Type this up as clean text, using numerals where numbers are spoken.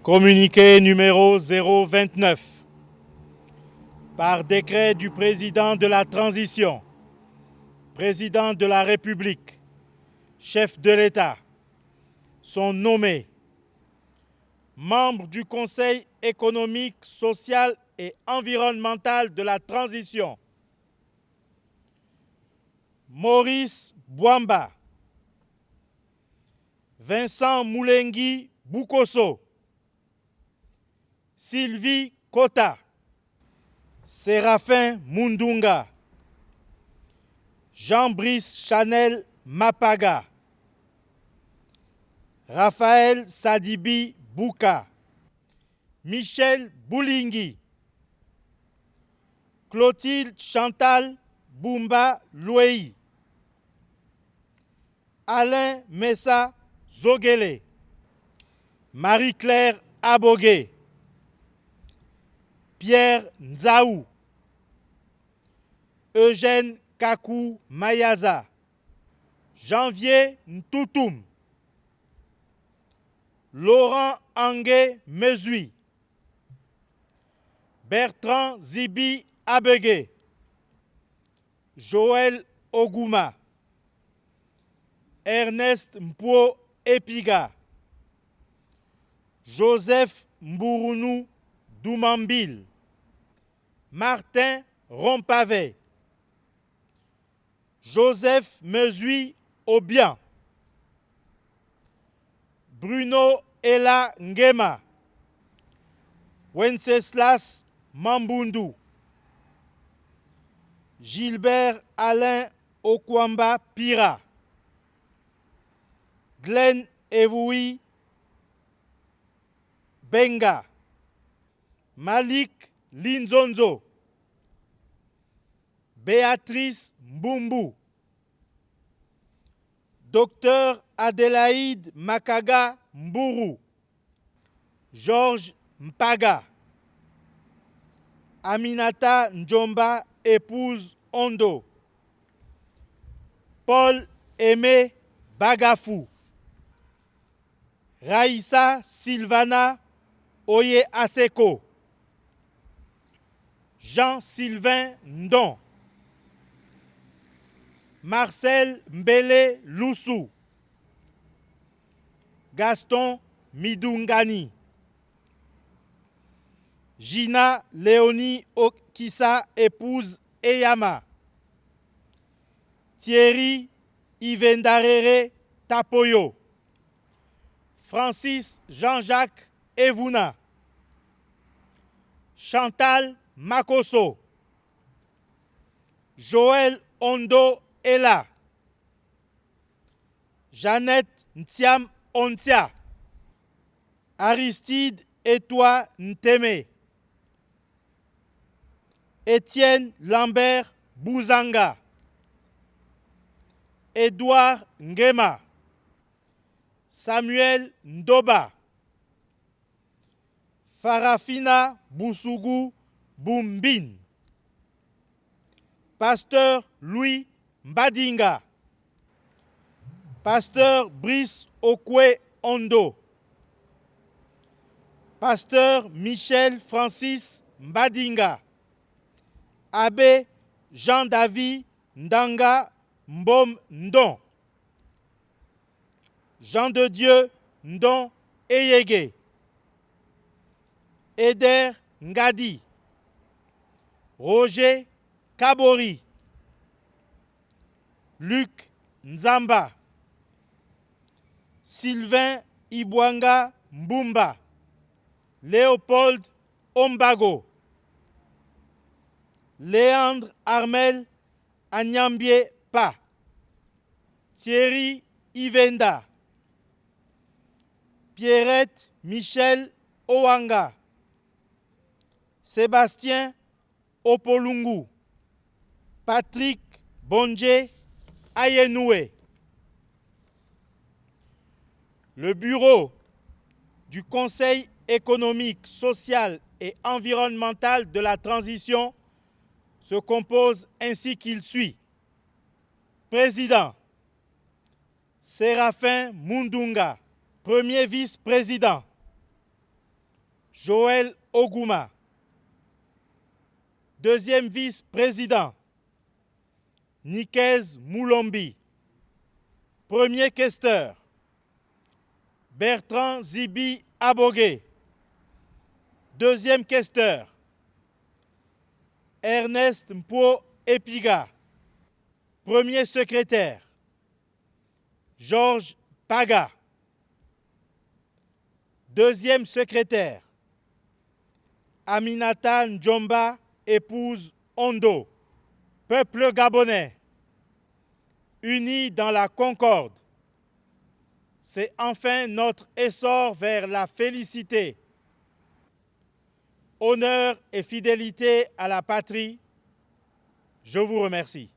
Communiqué numéro 029. Par décret du président de la transition, président de la République, chef de l'État, sont nommés membres du Conseil économique, social et environnemental de la transition. Maurice Bouamba, Vincent Moulengi Boukosso, Sylvie Kota, Séraphin Mundunga, Jean-Brice Chanel Mapaga, Raphaël Sadibi Bouka, Michel Boulingi, Clotilde Chantal Boumba Louei, Alain Messa Zogele, Marie-Claire Abogué, Pierre Nzaou, Eugène Kakou Mayaza, Janvier Ntoutoum, Laurent Angué Mezui, Bertrand Zibi Abegué, Joël Ogouma, Ernest Mpo Epiga, Joseph Mbourounou Doumambil, Martin Rompavé, Joseph Mezui Obian, Bruno Ella Ngema, Wenceslas Mambundu, Gilbert Alain Okwamba Pira, Glenn Evoui Benga, Malik Linzonzo, Béatrice Mbumbu, Docteur Adélaïde Makaga Mburu, Georges Mpaga, Aminata Njomba épouse Ondo, Paul Aimé Bagafou, Raïssa Sylvana Oye Aseko, Jean-Sylvain Ndon, Marcel Mbele Loussou, Gaston Midungani, Gina Léonie Okissa épouse Eyama, Thierry Ivendarere Tapoyo, Francis Jean-Jacques Evuna, Chantal Makoso, Joël Ondo Ella, Jeannette Ntiam Ontia, Aristide Etoile Nteme, Étienne Lambert Bouzanga, Édouard Ngema, Samuel Ndoba, Farafina Boussougou Boumbin, Pasteur Louis Mbadinga, Pasteur Brice Okwe Ondo, Pasteur Michel Francis Mbadinga, Abbé Jean-David Ndanga Mbom Ndon, Jean de Dieu Ndon Eyege, Eder Ngadi, Roger Kabori, Luc Nzamba, Sylvain Ibwanga Mbumba, Léopold Ombago, Léandre Armel Agnambie Pa, Thierry Ivenda, Pierrette Michel Owanga, Sébastien Opolungu, Patrick Bonje Ayenoué. Le bureau du Conseil économique, social et environnemental de la transition se compose ainsi qu'il suit. Président, Séraphin Mundunga. Premier vice-président, Joël Ogouma. Deuxième vice-président, Nikez Moulombi. Premier questeur, Bertrand Zibi Abogué. Deuxième questeur, Ernest Mpo Epiga. Premier secrétaire, Georges Paga. Deuxième secrétaire, Aminata Ndjomba, épouse Ondo. Peuple gabonais, unis dans la concorde, c'est enfin notre essor vers la félicité. Honneur et fidélité à la patrie, je vous remercie.